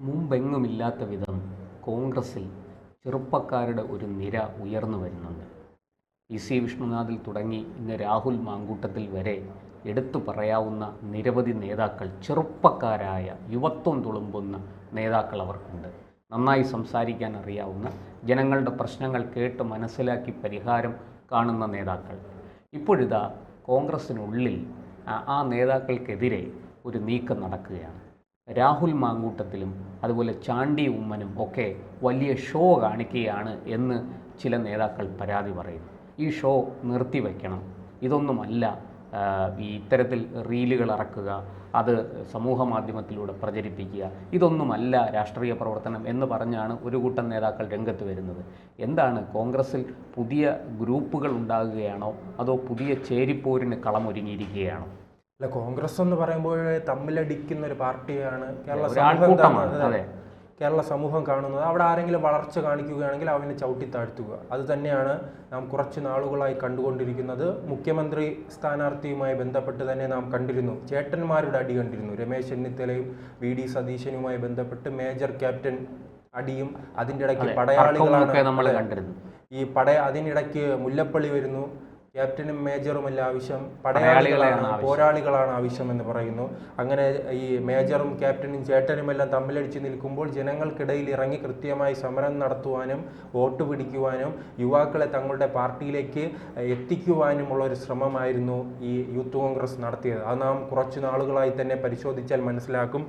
മുമ്പെങ്ങുമില്ലാത്ത വിധം കോൺഗ്രസിൽ ചെറുപ്പക്കാരുടെ ഒരു നിര ഉയർന്നു വരുന്നുണ്ട്. സി വിഷ്ണുനാഥിൽ തുടങ്ങി ഇന്ന് രാഹുൽ മാങ്കൂട്ടത്തിൽ വരെ എടുത്തു പറയാവുന്ന നിരവധി നേതാക്കൾ, ചെറുപ്പക്കാരായ യുവത്വം തുളുമ്പുന്ന നേതാക്കൾ അവർക്കുണ്ട്. നന്നായി സംസാരിക്കാൻ അറിയാവുന്ന, ജനങ്ങളുടെ പ്രശ്നങ്ങൾ കേട്ട് മനസ്സിലാക്കി പരിഹാരം കാണുന്ന നേതാക്കൾ. ഇപ്പോഴിതാ കോൺഗ്രസിനുള്ളിൽ ആ നേതാക്കൾക്കെതിരെ ഒരു നീക്കം നടക്കുകയാണ്. രാഹുൽ മാങ്കൂട്ടത്തിലും അതുപോലെ ചാണ്ടി ഉമ്മനും ഒക്കെ വലിയ ഷോ കാണിക്കുകയാണ് എന്ന് ചില നേതാക്കൾ പരാതി പറയുന്നു. ഈ ഷോ നിർത്തിവെക്കണം, ഇതൊന്നുമല്ല ഈ ഇത്തരത്തിൽ റീലുകൾ ഇറക്കുക, അത് സമൂഹ മാധ്യമത്തിലൂടെ പ്രചരിപ്പിക്കുക, ഇതൊന്നുമല്ല രാഷ്ട്രീയ പ്രവർത്തനം എന്ന് പറഞ്ഞാണ് ഒരു കൂട്ടം നേതാക്കൾ രംഗത്ത് വരുന്നത്. എന്താണ്, കോൺഗ്രസിൽ പുതിയ ഗ്രൂപ്പുകൾ ഉണ്ടാകുകയാണോ അതോ പുതിയ ചേരിപ്പോരിന് കളമൊരുങ്ങിയിരിക്കുകയാണോ? അല്ല, കോൺഗ്രസ് എന്ന് പറയുമ്പോൾ തമ്മിലടിക്കുന്ന ഒരു പാർട്ടിയാണ് കേരള സമൂഹം കാണുന്നത്. അവിടെ ആരെങ്കിലും വളർച്ച കാണിക്കുകയാണെങ്കിൽ അവനെ ചവിട്ടി താഴ്ത്തുക. അത് തന്നെയാണ് നാം കുറച്ച് നാളുകളായി കണ്ടുകൊണ്ടിരിക്കുന്നത്. മുഖ്യമന്ത്രി സ്ഥാനാർത്ഥിയുമായി ബന്ധപ്പെട്ട് തന്നെ നാം കണ്ടിരുന്നു, ചേട്ടന്മാരുടെ അടി കണ്ടിരുന്നു. രമേശ് ചെന്നിത്തലയും വി.ഡി. സതീശനുമായി ബന്ധപ്പെട്ട് മേജർ ക്യാപ്റ്റൻ അടിയും, അതിൻ്റെ ഇടയ്ക്ക് പടയാളികളാണ് അതിനിടയ്ക്ക് മുല്ലപ്പള്ളി വരുന്നു. ക്യാപ്റ്റനും മേജറുമല്ല ആവശ്യം, പോരാളികളാണ് ആവശ്യം എന്ന് പറയുന്നു. അങ്ങനെ ഈ മേജറും ക്യാപ്റ്റനും ചേട്ടനുമെല്ലാം തമ്മിലടിച്ച് നിൽക്കുമ്പോൾ ജനങ്ങൾക്കിടയിൽ ഇറങ്ങി കൃത്യമായി സമരം നടത്തുവാനും വോട്ട് പിടിക്കുവാനും യുവാക്കളെ തങ്ങളുടെ പാർട്ടിയിലേക്ക് എത്തിക്കുവാനുമുള്ള ഒരു ശ്രമമായിരുന്നു ഈ യൂത്ത് കോൺഗ്രസ് നടത്തിയത്. അത് നാം കുറച്ച് നാളുകളായി തന്നെ പരിശോധിച്ചാൽ മനസ്സിലാക്കും.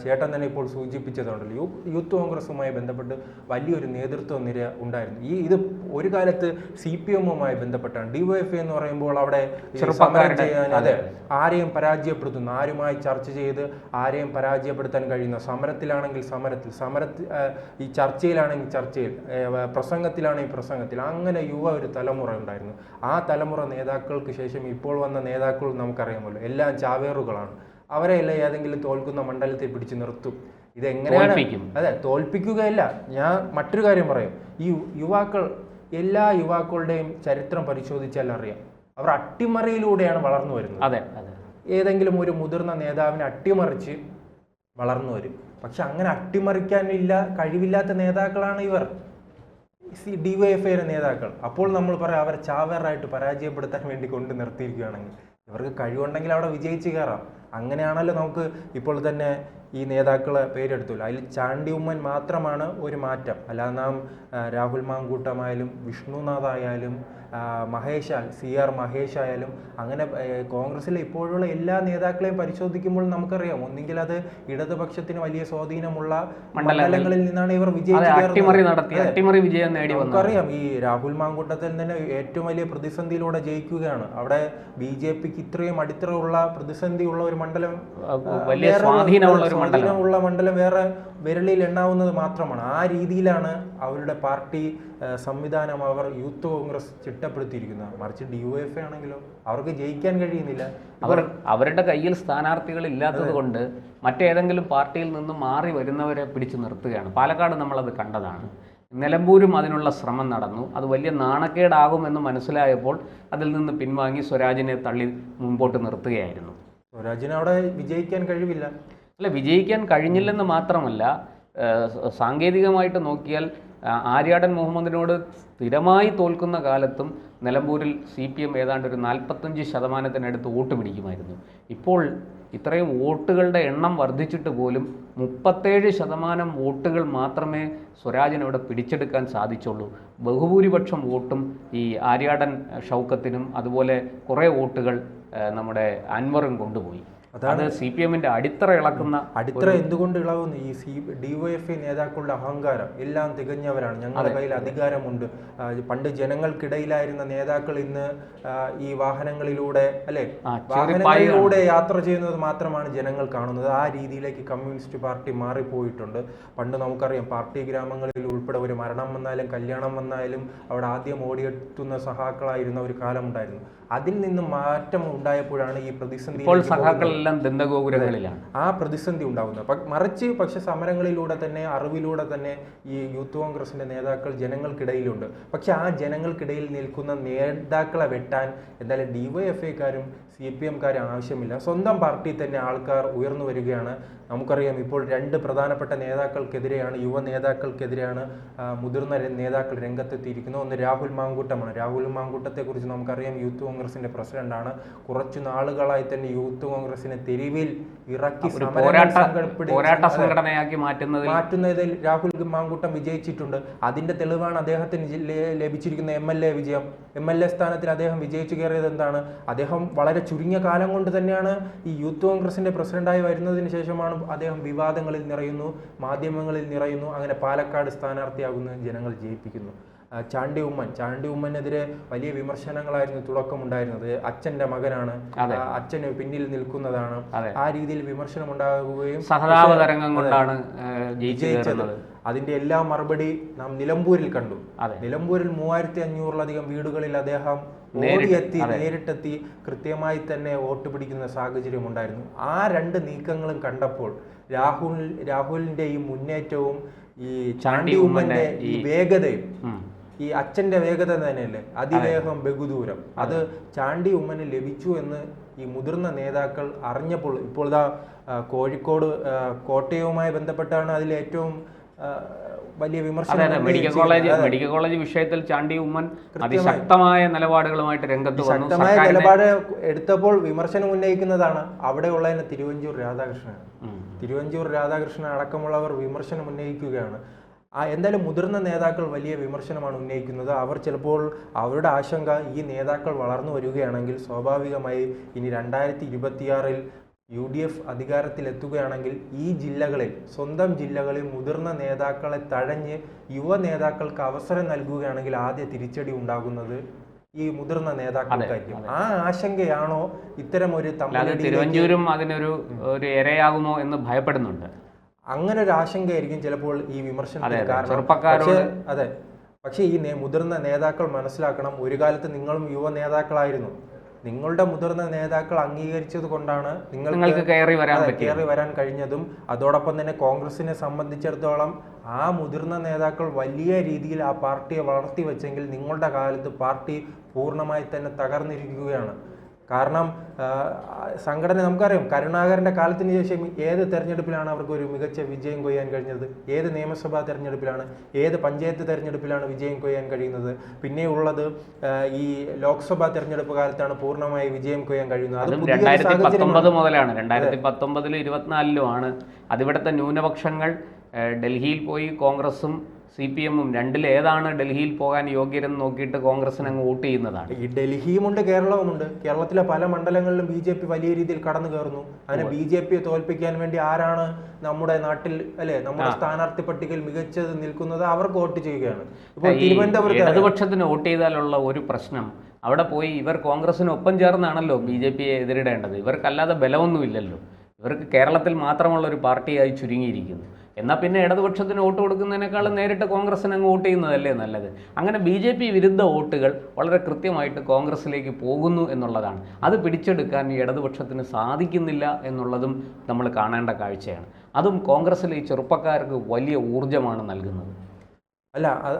ചേട്ടൻ തന്നെ ഇപ്പോൾ സൂചിപ്പിച്ചതുണ്ടല്ലോ, യൂത്ത് കോൺഗ്രസുമായി ബന്ധപ്പെട്ട് വലിയൊരു നേതൃത്വ നിര ഉണ്ടായിരുന്നു. ഇത് ഒരു കാലത്ത് CPM-ഉമായി ബന്ധപ്പെട്ടാണ്. DYFI എന്ന് പറയുമ്പോൾ അവിടെ സമരം ചെയ്യാൻ, അതെ, ആരെയും പരാജയപ്പെടുത്തുന്നു, ആരുമായി ചർച്ച ചെയ്ത് ആരെയും പരാജയപ്പെടുത്താൻ കഴിയുന്ന, സമരത്തിലാണെങ്കിൽ സമരത്തിൽ, ഈ ചർച്ചയിലാണെങ്കിൽ ചർച്ചയിൽ, പ്രസംഗത്തിലാണെങ്കിൽ പ്രസംഗത്തിൽ, അങ്ങനെ ഒരു തലമുറ ഉണ്ടായിരുന്നു. ആ തലമുറ നേതാക്കൾക്ക് ശേഷം ഇപ്പോൾ വന്ന നേതാക്കൾ നമുക്കറിയാമല്ലോ, എല്ലാം ചാവേറുകളാണ്. അവരെല്ലാം ഏതെങ്കിലും തോൽക്കുന്ന മണ്ഡലത്തിൽ പിടിച്ചു നിർത്തും. ഇതെങ്ങനെയാണ്? അതെ, തോൽപ്പിക്കുകയല്ല. ഞാൻ മറ്റൊരു കാര്യം പറയും, ഈ യുവാക്കൾ, എല്ലാ യുവാക്കളുടെയും ചരിത്രം പരിശോധിച്ചാൽ അറിയാം, അവർ അട്ടിമറിയിലൂടെയാണ് വളർന്നു വരുന്നത്. അതെ, ഏതെങ്കിലും ഒരു മുതിർന്ന നേതാവിനെ അട്ടിമറിച്ച് വളർന്നു വരും. പക്ഷെ അങ്ങനെ അട്ടിമറിക്കാനില്ല കഴിവില്ലാത്ത നേതാക്കളാണ് ഇവർ, DYFI നേതാക്കൾ. അപ്പോൾ നമ്മൾ പറയാം, അവരെ ചാവേറായിട്ട് പരാജയപ്പെടുത്താൻ വേണ്ടി കൊണ്ട് നിർത്തിയിരിക്കുകയാണെങ്കിൽ ഇവർക്ക് കഴിവുണ്ടെങ്കിൽ അവിടെ വിജയിച്ച് കയറാം. അങ്ങനെയാണല്ലോ നമുക്ക് ഇപ്പോൾ തന്നെ ഈ നേതാക്കളെ പേരെടുത്തില്ല. അതിൽ ചാണ്ടി ഉമ്മൻ മാത്രമാണ് ഒരു മാറ്റം. അല്ലാതെ നാം രാഹുൽ മാങ്കൂട്ടമായാലും വിഷ്ണുനാഥായാലും CR മഹേഷ് ആയാലും അങ്ങനെ കോൺഗ്രസിലെ ഇപ്പോഴുള്ള എല്ലാ നേതാക്കളെയും പരിശോധിക്കുമ്പോൾ നമുക്കറിയാം, ഒന്നെങ്കിൽ അത് ഇടതുപക്ഷത്തിന് വലിയ സ്വാധീനമുള്ള മണ്ഡലങ്ങളിൽ നിന്നാണ് ഇവർ നമുക്കറിയാം. ഈ രാഹുൽ മാങ്കൂട്ടത്തിൽ തന്നെ ഏറ്റവും വലിയ പ്രതിസന്ധിയിലൂടെ ജയിക്കുകയാണ്. അവിടെ BJPക്ക് ഇത്രയും അടിത്തറയുള്ള പ്രതിസന്ധിയുള്ള ഒരു മണ്ഡലം, സ്വാധീനമുള്ള മണ്ഡലം വേറെ വിരളിൽ എണ്ണാവുന്നത് മാത്രമാണ്. ആ രീതിയിലാണ് അവരുടെ പാർട്ടി സംവിധാനം അവർ യൂത്ത് കോൺഗ്രസ് ചിട്ടപ്പെടുത്തിയിരിക്കുന്നത്. മറിച്ച് DYFI ആണെങ്കിലോ അവർക്ക് ജയിക്കാൻ കഴിയുന്നില്ല. അവരുടെ കയ്യിൽ സ്ഥാനാർത്ഥികൾ ഇല്ലാത്തത് കൊണ്ട് മറ്റേതെങ്കിലും പാർട്ടിയിൽ നിന്ന് മാറി വരുന്നവരെ പിടിച്ചു നിർത്തുകയാണ്. പാലക്കാട് നമ്മളത് കണ്ടതാണ്. നിലമ്പൂരും അതിനുള്ള ശ്രമം നടന്നു. അത് വലിയ നാണക്കേടാകുമെന്ന് മനസ്സിലായപ്പോൾ അതിൽ നിന്ന് പിൻവാങ്ങി സ്വരാജിനെ തള്ളി മുമ്പോട്ട് നിർത്തുകയായിരുന്നു. സ്വരാജിന് അവിടെ വിജയിക്കാൻ കഴിവില്ല. അല്ല, വിജയിക്കാൻ കഴിഞ്ഞില്ലെന്ന് മാത്രമല്ല, സാങ്കേതികമായിട്ട് നോക്കിയാൽ ആര്യാടൻ മുഹമ്മദിനോട് സ്ഥിരമായി തോൽക്കുന്ന കാലത്തും നിലമ്പൂരിൽ CPM ഏതാണ്ട് ഒരു 45% വോട്ട് പിടിക്കുമായിരുന്നു. ഇപ്പോൾ ഇത്രയും വോട്ടുകളുടെ എണ്ണം വർദ്ധിച്ചിട്ട് പോലും 37% വോട്ടുകൾ മാത്രമേ സ്വരാജിനവിടെ പിടിച്ചെടുക്കാൻ സാധിച്ചുള്ളൂ. ബഹുഭൂരിപക്ഷം വോട്ടും ഈ ആര്യാടൻ ഷൗക്കത്തിനും അതുപോലെ കുറേ വോട്ടുകൾ നമ്മുടെ അൻവറും കൊണ്ടുപോയി. അതാണ് CPM-ന്റെ അടിത്തറ ഇളക്കുന്ന. അടിത്തറ എന്തുകൊണ്ട് ഇളകുന്നു? ഈ DYFI നേതാക്കളുടെ അഹങ്കാരം. എല്ലാം തികഞ്ഞവരാണ്, ഞങ്ങളുടെ കയ്യിൽ അധികാരമുണ്ട്. പണ്ട് ജനങ്ങൾക്കിടയിലായിരുന്ന നേതാക്കൾ ഇന്ന് ഈ വാഹനങ്ങളിലൂടെ യാത്ര ചെയ്യുന്നത് മാത്രമാണ് ജനങ്ങൾ കാണുന്നത്. ആ രീതിയിലേക്ക് കമ്മ്യൂണിസ്റ്റ് പാർട്ടി മാറിപ്പോയിട്ടുണ്ട്. പണ്ട് നമുക്കറിയാം, പാർട്ടി ഗ്രാമങ്ങളിൽ ഉൾപ്പെടെ ഒരു മരണം വന്നാലും കല്യാണം വന്നാലും അവിടെ ആദ്യം ഓടിയെത്തുന്ന സഹാക്കളായിരുന്ന ഒരു കാലമുണ്ടായിരുന്നു. അതിൽ നിന്നും മാറ്റം ഉണ്ടായപ്പോഴാണ് ഈ പ്രതിസന്ധി. ഇപ്പോൾ സഹാക്കൾ മക്കളെല്ലാം ദന്തഗോപുരങ്ങളിലാണ്. ആ പ്രതിസന്ധി ഉണ്ടാകുന്നത്. മറിച്ച് പക്ഷെ സമരങ്ങളിലൂടെ തന്നെ, അറിവിലൂടെ തന്നെ ഈ യൂത്ത് കോൺഗ്രസിന്റെ നേതാക്കൾ ജനങ്ങൾക്കിടയിലുണ്ട്. പക്ഷെ ആ ജനങ്ങൾക്കിടയിൽ നിൽക്കുന്ന നേതാക്കളെ വെട്ടാൻ എന്തായാലും DYFIക്കാരും CPMക്കാരും ആവശ്യമില്ല. സ്വന്തം പാർട്ടിയിൽ തന്നെ ആൾക്കാർ ഉയർന്നു വരികയാണ്. നമുക്കറിയാം, ഇപ്പോൾ 2 പ്രധാനപ്പെട്ട നേതാക്കൾക്കെതിരെയാണ്, യുവ നേതാക്കൾക്കെതിരെയാണ് മുതിർന്ന നേതാക്കൾ രംഗത്തെത്തിയിരിക്കുന്നത്. ഒന്ന് രാഹുൽ മാങ്കൂട്ടമാണ്. രാഹുൽ മാങ്കൂട്ടത്തെക്കുറിച്ച് നമുക്കറിയാം, യൂത്ത് കോൺഗ്രസിന്റെ പ്രസിഡന്റാണ്. കുറച്ചു നാളുകളായി തന്നെ യൂത്ത് കോൺഗ്രസിനെ തെരുവിൽ ഇറക്കി പോരാട്ട സംഘടനയാക്കി മാറ്റുന്നതിൽ രാഹുൽ മാങ്കൂട്ടം വിജയിച്ചിട്ടുണ്ട്. അതിന്റെ തെളിവാണ് അദ്ദേഹത്തിന് ലഭിച്ചിരിക്കുന്ന MLA വിജയം. MLA സ്ഥാനത്തിൽ അദ്ദേഹം വിജയിച്ചു കയറിയത് എന്താണ്? അദ്ദേഹം വളരെ ചുരുങ്ങിയ കാലം കൊണ്ട് തന്നെയാണ് ഈ യൂത്ത് കോൺഗ്രസിന്റെ പ്രസിഡന്റായി വരുന്നതിന് ശേഷമാണ് അദ്ദേഹം വിവാദങ്ങളിൽ നിറയുന്നു, മാധ്യമങ്ങളിൽ നിറയുന്നു. അങ്ങനെ പാലക്കാട് സ്ഥാനാർത്ഥിയാകുന്ന ജനങ്ങൾ ജയിപ്പിക്കുന്നു. ചാണ്ടി ഉമ്മനെതിരെ വലിയ വിമർശനങ്ങളായിരുന്നു തുടക്കമുണ്ടായിരുന്നത്. അച്ഛന്റെ മകനാണ്, അച്ഛന് പിന്നിൽ നിൽക്കുന്നതാണ്, ആ രീതിയിൽ വിമർശനം ഉണ്ടാകുകയും കൊണ്ടാണ് ജയിച്ചത്. അതിന്റെ എല്ലാ മറുപടി നാം നിലമ്പൂരിൽ കണ്ടു. നിലമ്പൂരിൽ 3500-ലധികം വീടുകളിൽ അദ്ദേഹം നേരിട്ടെത്തി കൃത്യമായി തന്നെ വോട്ട് പിടിക്കുന്ന സാഹചര്യം ഉണ്ടായിരുന്നു. ആ 2 നീക്കങ്ങളും കണ്ടപ്പോൾ രാഹുലിന്റെ ഈ മുന്നേറ്റവും ഈ ചാണ്ടി ഉമ്മന്റെ ഈ വേഗതയും, ഈ അച്ഛന്റെ വേഗത തന്നെയല്ലേ, അതിവേഗം ബഹുദൂരം, അത് ചാണ്ടി ഉമ്മന് ലഭിച്ചു എന്ന് ഈ മുതിർന്ന നേതാക്കൾ അറിഞ്ഞപ്പോൾ, ഇപ്പോൾ കോഴിക്കോട് കോട്ടയവുമായി ബന്ധപ്പെട്ടാണ് അതിൽ ഏറ്റവും വലിയ വിമർശനം. മെഡിക്കൽ കോളേജ് വിഷയത്തിൽ ചാണ്ടി ഉമ്മൻ അതിശക്തമായ നിലപാടുകളുമായിട്ട് രംഗത്ത് വന്നു. ശക്തമായ നിലപാട് എടുത്തപ്പോൾ വിമർശനം ഉന്നയിക്കുന്നതാണ് അവിടെയുള്ളതിന് തിരുവഞ്ചൂർ രാധാകൃഷ്ണൻ അടക്കമുള്ളവർ വിമർശനം ഉന്നയിക്കുകയാണ്. എന്തായാലും മുതിർന്ന നേതാക്കൾ വലിയ വിമർശനമാണ് ഉന്നയിക്കുന്നത്. അവർ ചിലപ്പോൾ അവരുടെ ആശങ്ക, ഈ നേതാക്കൾ വളർന്നു വരികയാണെങ്കിൽ സ്വാഭാവികമായി ഇനി 2026-ൽ UDF അധികാരത്തിലെത്തുകയാണെങ്കിൽ ഈ ജില്ലകളിൽ, സ്വന്തം ജില്ലകളിൽ മുതിർന്ന നേതാക്കളെ തഴഞ്ഞ് യുവ നേതാക്കൾക്ക് അവസരം നൽകുകയാണെങ്കിൽ ആദ്യ തിരിച്ചടി ഉണ്ടാകുന്നത് ഈ മുതിർന്ന നേതാക്കൾക്കായിരിക്കും. ആ ആശങ്കയാണോ ഇത്തരം ഒരു തിരുവഞ്ചൂരും അതിനൊരു ഇരയാകുമോ എന്ന് ഭയപ്പെടുന്നുണ്ട്. അങ്ങനെ ഒരു ആശങ്കയായിരിക്കും ചിലപ്പോൾ ഈ വിമർശനത്തിന് കാരണം. അതെ, പക്ഷേ ഈ മുതിർന്ന നേതാക്കൾ മനസ്സിലാക്കണം, ഒരു കാലത്ത് നിങ്ങളും യുവ നേതാക്കളായിരുന്നു. നിങ്ങളുടെ മുതിർന്ന നേതാക്കൾ അംഗീകരിച്ചത് കൊണ്ടാണ് നിങ്ങൾക്ക് കയറി വരാൻ കഴിഞ്ഞതും. അതോടൊപ്പം തന്നെ കോൺഗ്രസിനെ സംബന്ധിച്ചിടത്തോളം ആ മുതിർന്ന നേതാക്കൾ വലിയ രീതിയിൽ ആ പാർട്ടിയെ വളർത്തി വെച്ചെങ്കിൽ നിങ്ങളുടെ കാലത്ത് പാർട്ടി പൂർണ്ണമായി തന്നെ തകർന്നിരിക്കുകയാണ്. കാരണം സംഘടന നമുക്കറിയാം, കരുണാകരന്റെ കാലത്തിന് ശേഷം ഏത് തെരഞ്ഞെടുപ്പിലാണ് അവർക്ക് ഒരു മികച്ച വിജയം കൊയ്യാൻ കഴിഞ്ഞത്? ഏത് നിയമസഭാ തെരഞ്ഞെടുപ്പിലാണ്, ഏത് പഞ്ചായത്ത് തെരഞ്ഞെടുപ്പിലാണ് വിജയം കൊയ്യാൻ കഴിയുന്നത്? പിന്നെ ഉള്ളത് ഈ ലോക്സഭാ തെരഞ്ഞെടുപ്പ് കാലത്താണ് പൂർണ്ണമായി വിജയം കൊയ്യാൻ കഴിയുന്നത്. അത് 2019 മുതലാണ്. 2019-ലും 24-ലും അതിവിടുത്തെ ന്യൂനപക്ഷങ്ങൾ ഡൽഹിയിൽ പോയി കോൺഗ്രസും CPM-ഉം രണ്ടിലേതാണ് ഡൽഹിയിൽ പോകാൻ യോഗ്യരെന്ന് നോക്കിയിട്ട് കോൺഗ്രസിന് അങ്ങ് വോട്ട് ചെയ്യുന്നതാണ്. ഈ ഡൽഹിയുമുണ്ട്, കേരളവുമുണ്ട്. കേരളത്തിലെ പല മണ്ഡലങ്ങളിലും BJP വലിയ രീതിയിൽ കടന്നു കയറുന്നു. അങ്ങനെ BJPയെ തോൽപ്പിക്കാൻ വേണ്ടി ആരാണ് നമ്മുടെ നാട്ടിൽ നമ്മുടെ സ്ഥാനാർത്ഥി പട്ടികയിൽ മികച്ചത് നിൽക്കുന്നത് അവർക്ക് വോട്ട് ചെയ്യുകയാണ്. ഇപ്പോൾ തിരുവനന്തപുരത്ത് ഇടതുപക്ഷത്തിന് വോട്ട് ചെയ്താലുള്ള ഒരു പ്രശ്നം, അവിടെ പോയി ഇവർ കോൺഗ്രസിന് ഒപ്പം ചേർന്നാണല്ലോ BJPയെ എതിരിടേണ്ടത്. ഇവർക്കല്ലാതെ ബലമൊന്നുമില്ലല്ലോ. ഇവർക്ക് കേരളത്തിൽ മാത്രമുള്ള ഒരു പാർട്ടിയായി ചുരുങ്ങിയിരിക്കുന്നു. എന്നാൽ പിന്നെ ഇടതുപക്ഷത്തിന് വോട്ട് കൊടുക്കുന്നതിനേക്കാളും നേരിട്ട് കോൺഗ്രസിന് അങ്ങ് വോട്ട് ചെയ്യുന്നതല്ലേ നല്ലത്. അങ്ങനെ BJP വിരുദ്ധ വോട്ടുകൾ വളരെ കൃത്യമായിട്ട് കോൺഗ്രസിലേക്ക് പോകുന്നു എന്നുള്ളതാണ്. അത് പിടിച്ചെടുക്കാൻ ഈ ഇടതുപക്ഷത്തിന് സാധിക്കുന്നില്ല എന്നുള്ളതും നമ്മൾ കാണേണ്ട കാഴ്ചയാണ്. അതും കോൺഗ്രസിലെ ഈ ചെറുപ്പക്കാർക്ക് വലിയ ഊർജ്ജമാണ് നൽകുന്നത്.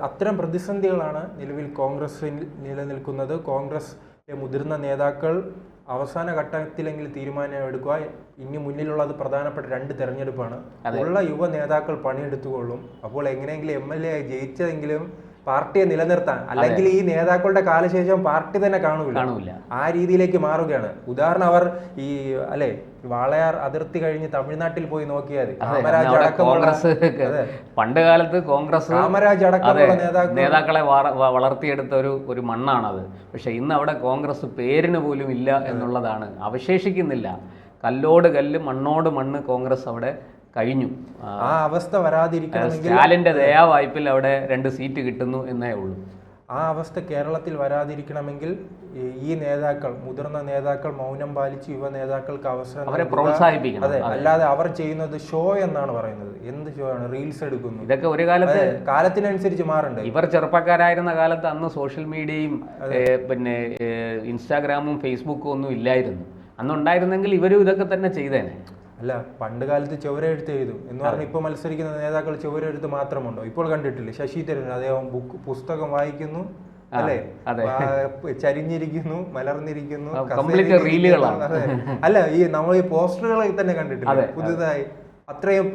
അത്തരം പ്രതിസന്ധികളാണ് നിലവിൽ കോൺഗ്രസിൽ നിലനിൽക്കുന്നത്. കോൺഗ്രസിലെ മുതിർന്ന നേതാക്കൾ അവസാന ഘട്ടത്തിലെങ്കിൽ തീരുമാനം എടുക്കുക. ഇനി മുന്നിലുള്ളത് പ്രധാനപ്പെട്ട 2 തെരഞ്ഞെടുപ്പാണ്. ഉള്ള യുവ നേതാക്കൾ പണിയെടുത്തുകൊള്ളും. അപ്പോൾ എങ്ങനെയെങ്കിലും MLA ആയി ജയിച്ചതെങ്കിലും പാർട്ടിയെ നിലനിർത്താൻ, അല്ലെങ്കിൽ ഈ നേതാക്കളുടെ കാലശേഷം പാർട്ടി തന്നെ കാണൂല, ആ രീതിയിലേക്ക് മാറുകയാണ്. ഉദാഹരണം, അവർ ഈ വാളയാർ അതിർത്തി കഴിഞ്ഞ് തമിഴ്നാട്ടിൽ പോയി നോക്കിയാൽ കാമരാജ് അടക്കമുള്ള, പണ്ട് കാലത്ത് കോൺഗ്രസ് കാമരാജ് അടക്കമുള്ള നേതാക്കളെ വളർത്തിയെടുത്ത ഒരു മണ്ണാണത്. പക്ഷെ ഇന്ന് അവിടെ കോൺഗ്രസ് പേരിന് പോലും ഇല്ല എന്നുള്ളതാണ്, അവശേഷിക്കുന്നില്ല. കല്ലോട് കല്ല്, മണ്ണോട് മണ്ണ് കോൺഗ്രസ് അവിടെ കഴിഞ്ഞു. ആ അവസ്ഥ വരാതിരിക്കണമെങ്കിൽ സ്റ്റാലിന്റെ ദയാവായ്പിൽ അവിടെ 2 സീറ്റ് കിട്ടുന്നു എന്നേ ഉള്ളൂ. ആ അവസ്ഥ കേരളത്തിൽ വരാതിരിക്കണമെങ്കിൽ ഈ നേതാക്കൾ, മുതിർന്ന നേതാക്കൾ മൗനം പാലിച്ച് യുവ നേതാക്കൾക്ക് അവസരം അവരെ പ്രോത്സാഹിപ്പിക്കണം. അല്ലാതെ അവർ ചെയ്യുന്നത് ഷോ എന്നാണ് പറയുന്നത്. എന്ത് ഷോ ആണ്? റീൽസ് എടുക്കുന്നു. ഇതൊക്കെ ഒരു കാലത്ത് കാലത്തിനനുസരിച്ച് മാറണ്ടേ? ഇവർ ചെറുപ്പക്കാരായിരുന്ന കാലത്ത് അന്ന് സോഷ്യൽ മീഡിയയും പിന്നെ ഇൻസ്റ്റാഗ്രാമും ഫേസ്ബുക്കും ഒന്നും ഇല്ലായിരുന്നു. അന്നുണ്ടായിരുന്നെങ്കിൽ ഇവരും ഇതൊക്കെ തന്നെ ചെയ്തേനെ. അല്ല, പണ്ട് കാലത്ത് ചുവരെഴുത്ത് എഴുതും എന്ന് പറഞ്ഞാൽ ഇപ്പോൾ മത്സരിക്കുന്ന നേതാക്കൾ ചുവരെഴുത്ത് മാത്രമുണ്ടോ? ഇപ്പോൾ കണ്ടിട്ടില്ലേ ശശി തരൂർ, അദ്ദേഹം പുസ്തകം വായിക്കുന്നു അല്ലെ, ചരിഞ്ഞിരിക്കുന്നു, മലർന്നിരിക്കുന്നു, കംപ്ലീറ്റ് റീലുകളാണ്. അല്ല, നമ്മൾ ഈ പോസ്റ്ററുകളൊക്കെ തന്നെ കണ്ടിട്ടില്ലേ പുതുതായി? അത്രയും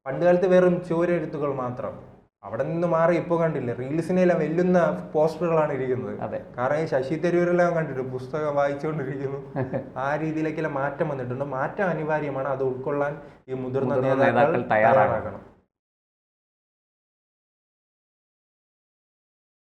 പണ്ട് കാലത്ത് വെറും ചുവരെഴുത്തുകൾ മാത്രം. അവിടെ നിന്ന് മാറി ഇപ്പോൾ കണ്ടില്ലേ റീൽസിനെല്ലാം വെല്ലുന്ന പോസ്റ്ററുകളാണ് ഇരിക്കുന്നത്. കാരണം ഈ ശശി തരൂരെല്ലാം കണ്ടിട്ട് പുസ്തകം വായിച്ചുകൊണ്ടിരിക്കുന്നു. ആ രീതിയിലേക്കെല്ലാം മാറ്റം വന്നിട്ടുണ്ട്. മാറ്റം അനിവാര്യമാണ്. അത് ഉൾക്കൊള്ളാൻ ഈ മുതിർന്ന നേതാക്കൾ തയ്യാറാകണം.